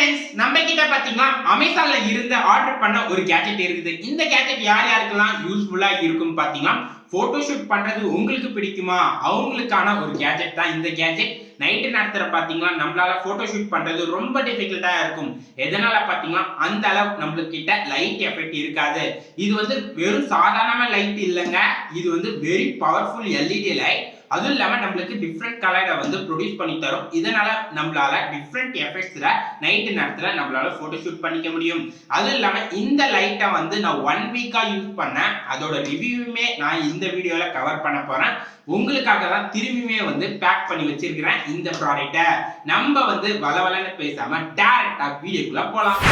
Friends, நம்ம கிட்ட பாத்தீங்கன்னா அமேசான்ல இருந்து ஆர்டர் பண்ண ஒரு கேஜெட் இருக்குது. இந்த கேஜெட் யார் யாருக்கெல்லாம் யூஸ்ஃபுல்லா இருக்கும் பாத்தீங்கன்னா, போட்டோஷூட் பண்றது உங்களுக்கு பிடிக்குமா அவங்களுக்கான ஒரு கேஜெட் தான் இந்த கேஜெட். நைட்டு நேரத்துல பாத்தீங்கன்னா நம்மளால போட்டோஷூட் பண்றது ரொம்ப டிஃபிகல்ட்டா இருக்கும். எதனால பாத்தீங்கன்னா அந்த அளவு நம்மளுக்கு கிட்ட லைட் எஃபெக்ட் இருக்காது. இது வந்து வெறும் சாதாரண லைட் இல்லைங்க, இது வந்து வெரி பவர்ஃபுல் எல்இடி லைட். அதுவும் இல்லாம நம்மளுக்கு டிஃப்ரெண்ட் கலரை வந்து ப்ரொடியூஸ் பண்ணி தரும். இதனால நம்மளால டிஃப்ரெண்ட் எஃபெக்ட்ஸ்ல நைட்டு நேரத்துல நம்மளால போட்டோஷூட் பண்ணிக்க முடியும். அதுவும் இல்லாம இந்த லைட்டை வந்து நான் 1 வீக்கா யூஸ் பண்ணேன். அதோட ரிவ்யூவுமே நான் இந்த வீடியோல கவர் பண்ண போறேன். உங்களுக்காக தான் திரும்பியுமே வந்து பேக் பண்ணி வச்சிருக்கிறேன் இந்த ப்ராடக்ட்டை. நம்ம வந்து வளவலன்னு பேசாம டைரக்டா வீடியோக்குள்ள போலாம்.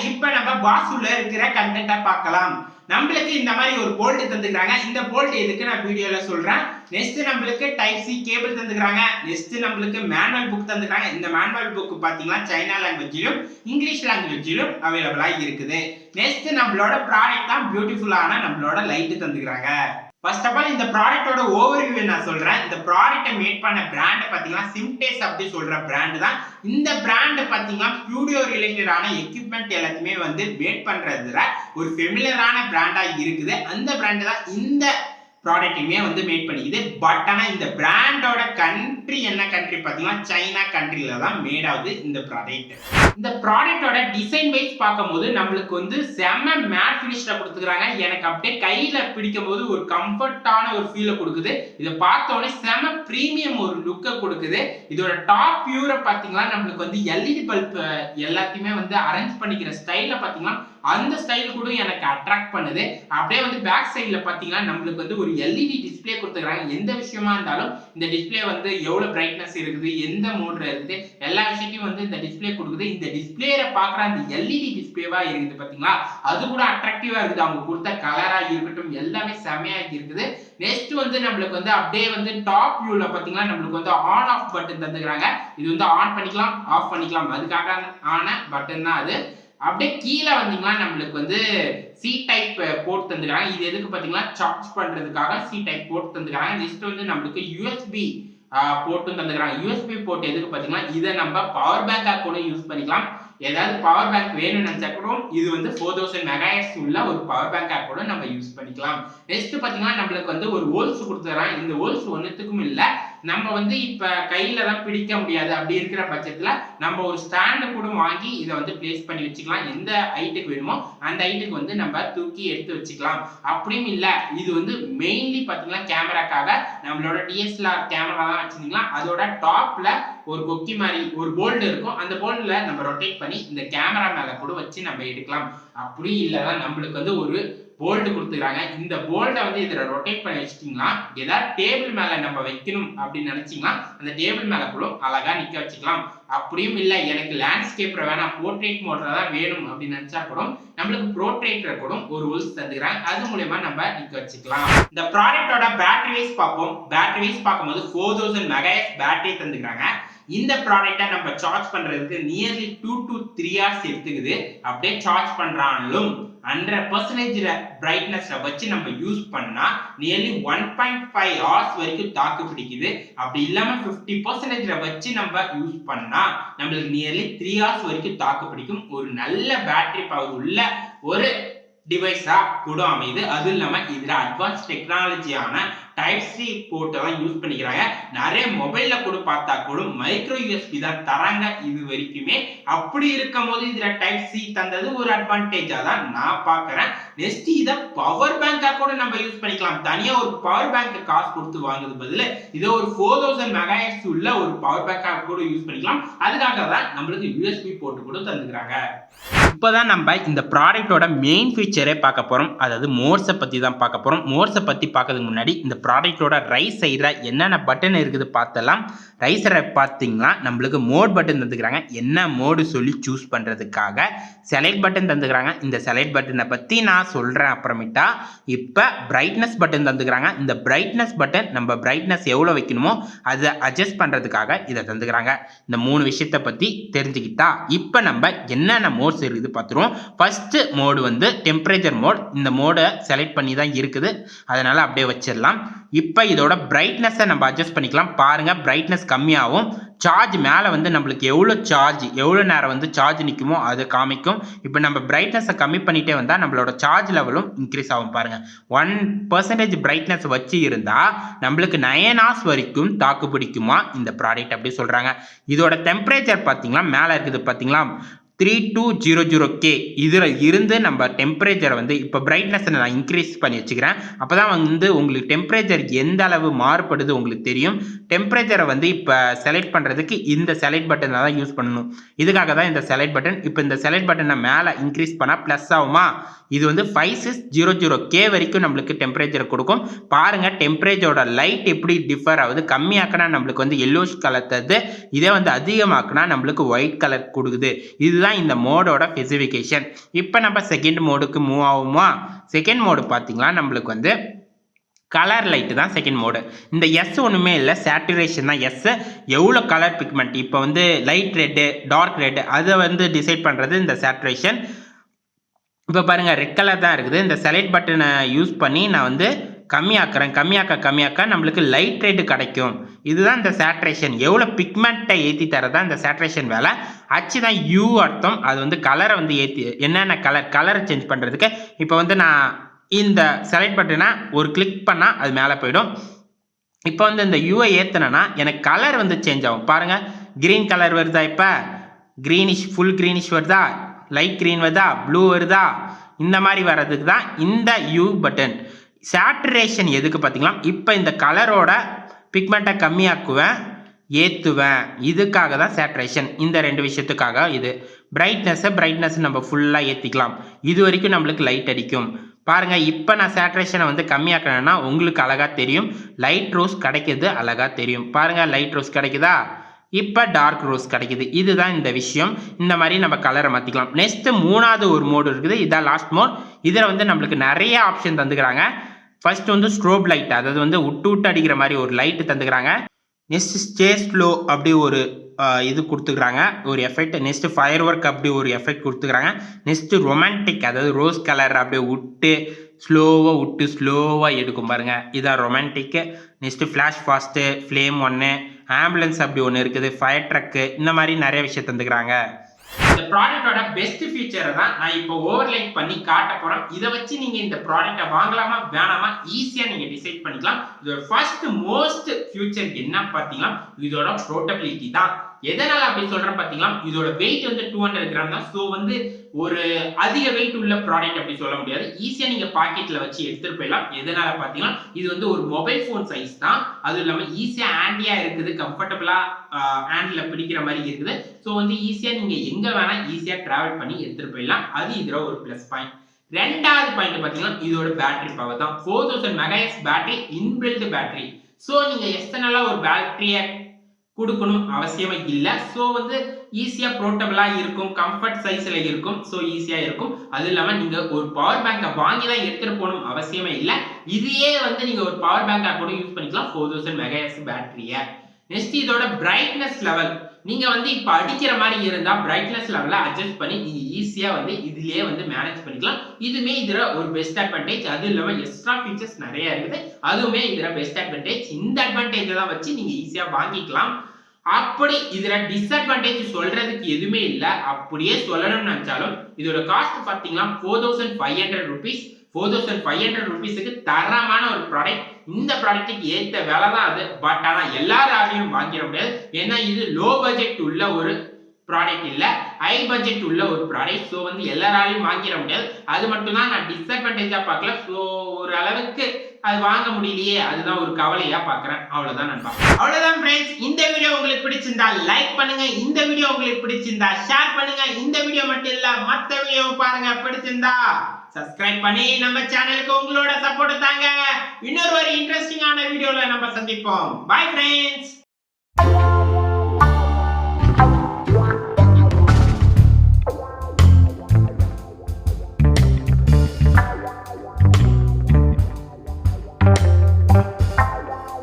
இப்ப நம்ம பாக்ஸ்ல இருக்கிற கண்டென்ட்டை பார்க்கலாம். நம்மளுக்கு இந்த மாதிரி ஒரு போல்ட் தந்துக்கிறாங்க. இந்த போல்ட் எதுக்கு நான் வீடியோல சொல்றேன். நெக்ஸ்ட் நம்மளுக்கு டைப் சி கேபிள் தந்துக்கிறாங்க. நெக்ஸ்ட் நம்மளுக்கு மேனுவல் புக் தந்துக்கிறாங்க. இந்த மேனுவல் புக் பாத்தீங்கன்னா சைனா லாங்குவேஜிலும் இங்கிலீஷ் லாங்குவேஜிலும் அவைலபிளா இருக்குது. நெக்ஸ்ட் நம்மளோட ப்ராடக்ட் தான் பியூட்டிஃபுல்லான நம்மளோட லைட் தந்துக்கிறாங்க. ஃபர்ஸ்ட் ஆஃப் ஆல் இந்த ப்ராடக்ட்டோட ஓவர்வியூ நான் சொல்றேன். இந்த ப்ராடக்ட்டை மேட் பண்ண பிராண்ட் பாத்தீங்கன்னா சிம்பெக்ஸ் அப்படி சொல்ற பிராண்ட் தான். இந்த பிராண்ட் பாத்தீங்கன்னா ஸ்டுடியோ ரிலேட்டடான எக்யூப்மெண்ட் எல்லாத்தையுமே வந்து மேட் பண்றதுல ஒரு ஃபெமிலியரான பிராண்டா இருக்குது. அந்த பிராண்ட் தான் இந்த ப்ராடக்ட்டுமே வந்து மேட் பண்ணிக்குது. பட் ஆனா இந்த பிராண்டோட கண்ட்ரி என்ன கண்ட்ரி பாத்தீங்கன்னா சைனா கண்ட்ரில தான் மேட் ஆகுது இந்த ப்ராடக்ட். இந்த ப்ராடக்ட்டோட டிசைன் வைஸ் பார்க்கும்போது நம்மளுக்கு வந்து செம மேட் ஃபினிஷ்ல கொடுத்துக்கிறாங்க. எனக்கு அப்படியே கையில பிடிக்கும் போது ஒரு கம்ஃபர்ட்டான ஒரு ஃபீலை கொடுக்குது. இதை பார்த்த உடனே செம பிரீமியம் ஒரு லுக்கை கொடுக்குது. இதோட டாப் வியூரை பாத்தீங்கன்னா நம்மளுக்கு வந்து எல்இடி பல்ப் எல்லாத்தையுமே வந்து அரேஞ்ச் பண்ணிக்கிற ஸ்டைல பாத்தீங்கன்னா அந்த ஸ்டைல் கூட எனக்கு அட்ராக்ட் பண்ணுது. அப்படியே வந்து பேக் சைட்ல பாத்தீங்கன்னா நம்மளுக்கு வந்து ஒரு எல்இடி டிஸ்ப்ளே கொடுத்துக்கிறாங்க. எந்த விஷயமா இருந்தாலும் இந்த டிஸ்ப்ளே வந்து எவ்வளவு பிரைட்னஸ் இருக்குது, எந்த மோட்ல இருக்குது, எல்லா விஷயத்தையும் வந்து இந்த டிஸ்ப்ளே கொடுக்குது. இந்த டிஸ்ப்ளேல பாக்குற அந்த எல்இடி டிஸ்ப்ளேவா இருக்குது பாத்தீங்களா, அது கூட அட்ராக்டிவா இருக்குது. அவங்க கொடுத்த கலரா இருக்கட்டும் எல்லாமே செமையா இருக்குது. நெக்ஸ்ட் வந்து நம்மளுக்கு வந்து அப்படியே வந்து டாப் வியூல பாத்தீங்கன்னா நம்மளுக்கு வந்து ஆன் ஆஃப் பட்டன் தந்துக்கிறாங்க. இது வந்து ஆன் பண்ணிக்கலாம், ஆஃப் பண்ணிக்கலாம், அதுக்காக ஆன பட்டன் தான் அது. அப்படியே கீழே வந்தீங்கன்னா நம்மளுக்கு வந்து சி டைப் போர்ட் தந்துக்கிறாங்க. இது எதுக்கு பாத்தீங்கன்னா சார்ஜ் பண்றதுக்காக சி டைப் போர்ட் தந்துக்கிறாங்க. நெக்ஸ்ட் வந்து நம்மளுக்கு யூஎஸ்பி போர்ட்டும் தந்துக்கிறாங்க. யூஎஸ்பி போர்ட் எதுக்கு பாத்தீங்கன்னா இதை நம்ம பவர் பேங்கா கூட யூஸ் பண்ணிக்கலாம். ஏதாவது பவர் பேங்க் வேணும்னு நினைச்சா கூட இது வந்து 4000 மெகாஹெர்ட்ஸ் உள்ள ஒரு பவர் பேங்கா கூட நம்ம யூஸ் பண்ணிக்கலாம். நெக்ஸ்ட் பாத்தீங்கன்னா நம்மளுக்கு வந்து ஒரு ஹோல்ஸ் கொடுத்துறாங்க. இந்த ஹோல்ஸ் ஒன்னுத்துக்கும் இல்ல, நம்ம வந்து இப்ப கையில தான் பிடிக்க முடியாது. அப்படி இருக்கிற பட்சத்துல நம்ம ஒரு ஸ்டாண்ட் கூட வாங்கி இதை வந்து பிளேஸ் பண்ணி வச்சுக்கலாம். எந்த ஹைட்டுக்கு வேணுமோ அந்த ஹைட்டுக்கு வந்து நம்ம தூக்கி எடுத்து வச்சுக்கலாம். அப்படியும் இல்ல, இது வந்து மெயின்லி பாத்தீங்கன்னா கேமராக்காக நம்மளோட டிஎஸ்எல்ஆர் கேமரா தான் வச்சிருந்தீங்கன்னா அதோட டாப்ல ஒரு கொக்கி மாதிரி ஒரு போல்ட் இருக்கும். அந்த போல்ட்ல நம்ம ரொட்டேட் பண்ணி இந்த கேமரா மேல கூட வச்சு நம்ம எடுக்கலாம். அப்படி இல்லைன்னா நம்மளுக்கு வந்து ஒரு போல்ட் கொடுத்துக்கிறாங்க. இந்த போல்ட்டை வந்து இதுல ரொட்டேட் பண்ணி வச்சுட்டீங்கன்னா ஏதாவது டேபிள் மேல நம்ம வைக்கணும் அப்படின்னு நினைச்சீங்கன்னா அந்த டேபிள் மேல கூட அழகா நிக்க வச்சுக்கலாம். அப்படியும் இல்லை எனக்கு லேண்ட்ஸ்கேப்ல வேணாம் போர்ட்ரேட் மோட்ல தான் வேணும் அப்படின்னு நினைச்சா கூட நம்மளுக்கு போர்ட்ரேட்ல கூட ஒரு ஹோல்ஸ் தந்துக்கிறாங்க. அது மூலமா நம்ம நிக்க வச்சுக்கலாம். இந்த ப்ராடக்ட்டோட பேட்டரி வைஸ் பார்ப்போம். பேட்டரி வைஸ் பார்க்கும்போது 4000 மெகாஹெர்ட்ஸ் பேட்டரி தந்துக்கிறாங்க. இந்த ப்ராடக்ட்டை நம்ம சார்ஜ் பண்றதுக்கு நியர்லி 2 to 3 hours எடுத்துக்குது. அப்படியே சார்ஜ் பண்றாலும் 100% பிரைட்னஸ்ல வச்சு நம்ம யூஸ் பண்ணா நியர்லி 1.5 hours வரைக்கும் தாக்கு பிடிக்குது. அப்படி இல்லாம 50% வச்சு நம்ம யூஸ் பண்ணா நம்மளுக்கு நியர்லி 3 hours வரைக்கும் தாக்கு பிடிக்கும். ஒரு நல்ல பேட்டரி பவர் உள்ள ஒரு டிவைஸா கூட அமையுது. அது இல்லாம இதுல அட்வான்ஸ் டெக்னாலஜியான டைப் சி போர்ட்டை தான் யூஸ் பண்ணிக்கிறாங்க. நிறைய மொபைல்ல கூட பார்த்தா கூட மைக்ரோ யூஎஸ்பி தான் தராங்க இது வரைக்குமே. அப்படி இருக்கும் போது இதுல டைப் சி தந்தது ஒரு அட்வான்டேஜா தான் நான் பார்க்கறேன். நெக்ஸ்ட் இத பவர் பேங்கா கூட நம்ம யூஸ் பண்ணிக்கலாம். தனியா ஒரு பவர் பேங்க் காசு கொடுத்து வாங்குறது பதிலா இத ஒரு 4000 மெகாஹெர்ட்ஸ் உள்ள ஒரு பவர் பேங்கா கூட யூஸ் பண்ணிக்கலாம். அதுக்காக தான் நம்மளுக்கு யூஎஸ்பி போர்ட் கூட தந்துக்கிறாங்க. இப்போதான் நம்ம இந்த ப்ராடக்டோட மெயின் ஃபீச்சரே பார்க்க போகிறோம். அதாவது மோட்ஸை பற்றி தான் பார்க்க போகிறோம். மோட்ஸை பற்றி பார்க்கறதுக்கு முன்னாடி இந்த ப்ராடக்டோட ரைட் சைடில் என்னென்ன பட்டன் இருக்குது பார்த்தலாம். ரைட் சைடில் பார்த்தீங்கன்னா நம்மளுக்கு மோட் பட்டன் தந்துக்கிறாங்க. என்ன மோடு சொல்லி சூஸ் பண்ணுறதுக்காக செலக்ட் பட்டன் தந்துக்கிறாங்க. இந்த செலக்ட் பட்டனை பற்றி நான் சொல்கிறேன் அப்புறமேட்டா. இப்போ பிரைட்னஸ் பட்டன் தந்துக்கிறாங்க. இந்த பிரைட்னஸ் பட்டன் நம்ம பிரைட்னஸ் எவ்வளோ வைக்கணுமோ அதை அட்ஜஸ்ட் பண்ணுறதுக்காக இதை தந்துக்கிறாங்க. இந்த 3 விஷயத்தை பற்றி தெரிஞ்சுக்கிட்டா இப்போ நம்ம என்னென்ன மோட்ஸ் இருக்குது பார்த்துருவோம். ஃபர்ஸ்ட் மோடு வந்து டெம்பரேச்சர் மோட். இந்த மோடை செலக்ட் பண்ணி தான் இருக்குது, அதனால அப்படியே வச்சிடலாம். இப்போ இதோட பிரைட்னஸை நம்ம அட்ஜஸ்ட் பண்ணிக்கலாம். பாருங்க பிரைட்னஸ் கம்மியாகும். சார்ஜ் மேலே வந்து நம்மளுக்கு எவ்வளோ நேரம் வந்து சார்ஜ் நிற்குமோ அதை காமிக்கும். இப்போ நம்ம பிரைட்னஸை கம்மி பண்ணிட்டே வந்தால் நம்மளோட சார்ஜ் லெவலும் இன்க்ரீஸ் ஆகும். பாருங்க 1% பிரைட்னஸ் வச்சு இருந்தால் நம்மளுக்கு 9 hours வரைக்கும் தாக்கு பிடிக்குமா இந்த ப்ராடக்ட் அப்படி சொல்கிறாங்க. இதோட டெம்பரேச்சர் பார்த்தீங்களா மேலே இருக்குது பார்த்தீங்களா 3200K. இதில் இருந்து நம்ம டெம்பரேச்சரை வந்து இப்போ பிரைட்னஸை நான் இன்க்ரீஸ் பண்ணி வச்சுக்கிறேன். அப்போ தான் வந்து உங்களுக்கு டெம்பரேச்சர் எந்த அளவு மாறுபடுது உங்களுக்கு தெரியும். டெம்பரேச்சரை வந்து இப்போ செலக்ட் பண்ணுறதுக்கு இந்த செலக்ட் பட்டனை தான் யூஸ் பண்ணணும். இதுக்காக தான் இந்த செலக்ட் பட்டன். இப்போ இந்த செலக்ட் பட்டனை மேலே இன்க்ரீஸ் பண்ணால் ப்ளஸ் ஆகுமா. இது வந்து 5600K வரைக்கும் நம்மளுக்கு டெம்பரேச்சர் கொடுக்கும். பாருங்கள் டெம்பரேச்சரோட லைட் எப்படி டிஃபர் ஆகுது. கம்மியாக்கினா நம்மளுக்கு வந்து எல்லோஷ் கலர் தருது, இதே வந்து அதிகமாக்கினா நம்மளுக்கு ஒயிட் கலர் கொடுக்குது. இதுதான் இந்த மோடோட ஸ்பெசிஃபிகேஷன். இப்போ நம்ம செகண்ட் மோடுக்கு மூவ் ஆகுமா. செகண்ட் மோடு பார்த்தீங்களா நம்மளுக்கு வந்து கலர் லைட்டு தான் செகண்ட் மோடு. இந்த எஸ் ஒன்றுமே இல்லை, சேச்சுரேஷன் தான் எஸ். எவ்வளோ கலர் பிக்மெண்ட் இப்போ வந்து லைட் ரெட்டு டார்க் ரெட்டு அதை வந்து டிசைட் பண்ணுறது இந்த சேச்சுரேஷன். இப்போ பாருங்கள் ரெட் கலர் தான் இருக்குது. இந்த செலக்ட் பட்டனை யூஸ் பண்ணி நான் வந்து கம்மியாக்க நம்மளுக்கு லைட் ரெட் கிடைக்கும். இதுதான் இந்த சேச்சுரேஷன். எவ்வளோ பிக்மெண்ட்டை ஏற்றி தரதான் இந்த சேச்சுரேஷன் வேலை. அச்சு தான் யூ அர்த்தம். அது வந்து கலரை வந்து ஏற்றி என்னென்ன கலரை சேஞ்ச் பண்ணுறதுக்கு. இப்போ வந்து நான் இந்த செலக்ட் பட்டனை ஒரு கிளிக் பண்ணால் அது மேலே போயிடும். இப்போ வந்து இந்த யூஐ ஏற்றினா எனக்கு கலர் வந்து சேஞ்ச் ஆகும். பாருங்கள் க்ரீன் கலர் வருதா, இப்போ க்ரீனிஷ் ஃபுல் க்ரீனிஷ் வருதா, லைட் க்ரீன் வருதா, ப்ளூ வருதா, இந்த மாதிரி வர்றதுக்கு தான் இந்த யூ பட்டன். சேச்சுரேஷன் எதுக்கு பார்த்தீங்களா இப்போ இந்த கலரோட பிக்மெண்ட்டை கம்மியாக்குவேன் ஏற்றுவேன், இதுக்காக தான் சேச்சுரேஷன். இந்த 2 விஷயத்துக்காக இது. பிரைட்னஸ் நம்ம ஃபுல்லாக ஏற்றிக்கலாம். இது வரைக்கும் நம்மளுக்கு லைட் அடிக்கும். பாருங்கள் இப்போ நான் சேச்சுரேஷனை வந்து கம்மியாக்கினேன்னா உங்களுக்கு அழகாக தெரியும். லைட் ரோஸ் கிடைக்கிது, அழகாக தெரியும். பாருங்கள் லைட் ரோஸ் கிடைக்குதா, இப்போ டார்க் ரோஸ் கிடைக்குது. இதுதான் இந்த விஷயம். இந்த மாதிரி நம்ம கலரை மாற்றிக்கலாம். நெக்ஸ்ட்டு 3வது ஒரு மோடு இருக்குது, இதான் லாஸ்ட் மோட். இதில் வந்து நம்மளுக்கு நிறைய ஆப்ஷன் தந்துக்கிறாங்க. ஃபர்ஸ்ட் வந்து ஸ்ட்ரோப் லைட், அதாவது வந்து விட்டு அடிக்கிற மாதிரி ஒரு லைட்டு தந்துக்கிறாங்க. நெக்ஸ்ட் ஸ்டே ஸ்லோ அப்படி ஒரு இது கொடுத்துக்கிறாங்க ஒரு எஃபெக்ட். நெக்ஸ்ட்டு ஃபயர் ஒர்க் அப்படி ஒரு எஃபெக்ட் கொடுத்துக்கிறாங்க. நெக்ஸ்ட்டு ரொமான்டிக், அதாவது ரோஸ் கலர் அப்படியே விட்டு ஸ்லோவாக எடுக்கும் பாருங்கள், இதான் romantic. Next flash fast, flame 1, ambulance அப்படி ஒன்று இருக்குது, ஃபயர் ட்ரக்கு, இந்த மாதிரி நிறைய விஷயம் தந்துக்கிறாங்க. இந்த ப்ராடக்டோட பெஸ்ட் ஃபீச்சரை தான் நான் இப்போ ஓவர்லைட் பண்ணி காட்ட போறேன். இதை வச்சு நீங்க இந்த ப்ராடக்டை வாங்கலாமா வேணாமா ஈஸியா நீங்க டிசைட் பண்ணிக்கலாம். இதோட ஃபர்ஸ்ட் மோஸ்ட் ஃபியூச்சர் என்ன பார்த்தீங்கன்னா இதோட போர்ட்டபிலிட்டி தான். எதனால அப்படி சொல்றேன் பார்த்தீங்களா, இதோட வெயிட் வந்து 200 கிராம் தான். ஸோ வந்து ஒரு அதிக வெயிட் உள்ள ப்ராடக்ட் அப்படி சொல்ல முடியாது. ஈஸியா நீங்க பாக்கெட்ல வச்சு எடுத்துட்டு போயிடலாம். எதனால பார்த்தீங்கன்னா இது வந்து ஒரு மொபைல் ஃபோன் சைஸ் தான். அதுவும் இல்லாமல் ஈஸியா ஹேண்டியா இருக்குது, கம்ஃபர்டபுளா ஹேண்ட்ல பிடிக்கிற மாதிரி இருக்குது. ஸோ வந்து ஈஸியா நீங்க எங்க வேணா ஈஸியா டிராவல் பண்ணி எடுத்துட்டு போயிடலாம். அது இதோட ஒரு பிளஸ் பாயிண்ட். ரெண்டாவது பாயிண்ட் பார்த்தீங்கன்னா இதோட பேட்டரி பவர் தான். 4000 megahertz battery, inbuilt battery. So நீங்க எக்ஸ்டர்னலா ஒரு பேட்டரியை கொடுக்கணும் அவசியமே இல்லை. ஸோ வந்து ஈஸியாக போர்ட்டபிளாக இருக்கும், கம்ஃபர்ட் சைஸில் இருக்கும். ஸோ ஈஸியாக இருக்கும். அது இல்லாமல் நீங்கள் ஒரு பவர் பேங்கை வாங்கி தான் எடுத்துகிட்டு போகணும் அவசியமே இல்லை. இதையே வந்து நீங்கள் ஒரு பவர் பேங்காக கூட யூஸ் பண்ணிக்கலாம் 4000 மெகாஹெர்ட்ஸ் பேட்டரியை. நெக்ஸ்ட் இதோட பிரைட்னஸ் லெவல். நீங்கள் வந்து இப்போ அடிக்கிற மாதிரி இருந்தால் பிரைட்னஸ் லெவலை அட்ஜஸ்ட் பண்ணி நீங்கள் ஈஸியாக வந்து இதுலேயே வந்து மேனேஜ் பண்ணிக்கலாம். இதுவுமே இதில் ஒரு பெஸ்ட் அட்வான்டேஜ். அது இல்லாமல் எக்ஸ்ட்ரா ஃபீச்சர்ஸ் நிறைய இருக்குது, அதுவுமே இதில் பெஸ்ட் அட்வான்டேஜ். இந்த அட்வான்டேஜை தான் வச்சு நீங்கள் ஈஸியாக வாங்கிக்கலாம். அப்படி இதுல டிஸ்அட்வான்டேஜ் சொல்றதுக்கு எதுவுமே இல்லை. அப்படியே சொல்லணும்னு நினைச்சாலும் இதோட காஸ்ட் பார்த்தீங்கன்னா 4500 rupees. 4500 ரூபீஸ்க்கு தரமான ஒரு ப்ராடக்ட். இந்த ப்ராடக்ட்டுக்கு ஏத்த விலை தான் அது. பட் ஆனா எல்லாராலையும் வாங்கிட முடியாது. ஏன்னா இது லோ பட்ஜெட் உள்ள ஒரு ப்ராடக்ட் இல்ல, ஹை பட்ஜெட் உள்ள ஒரு ப்ராடக்ட். சோ எல்லாராலையும் வாங்கிட முடியாது. அது மட்டும் தான் நான் டிஸ்அட்வான்டேஜா பார்க்கல. சோ ஒரு அளவுக்கு அது வாங்க முடியலையே, அதுதான் ஒரு கவலையா பார்க்கறேன். அவ்வளவுதான் நண்பா. அவ்வளவுதான் फ्रेंड्स. இந்த வீடியோ உங்களுக்கு பிடிச்சிருந்தா லைக் பண்ணுங்க. இந்த வீடியோ உங்களுக்கு பிடிச்சிருந்தா ஷேர் பண்ணுங்க. இந்த வீடியோ மட்டும் இல்ல மத்த வீடியோ பாருங்க. பிடிச்சிருந்தா சப்ஸ்கிரைப் பண்ணி நம்ம சேனலுக்கு உங்களோட சப்போர்ட் தாங்க. இன்னொரு ஒரு இன்ட்ரஸ்டிங்கான வீடியோல நம்ம சந்திப்போம். Bye friends.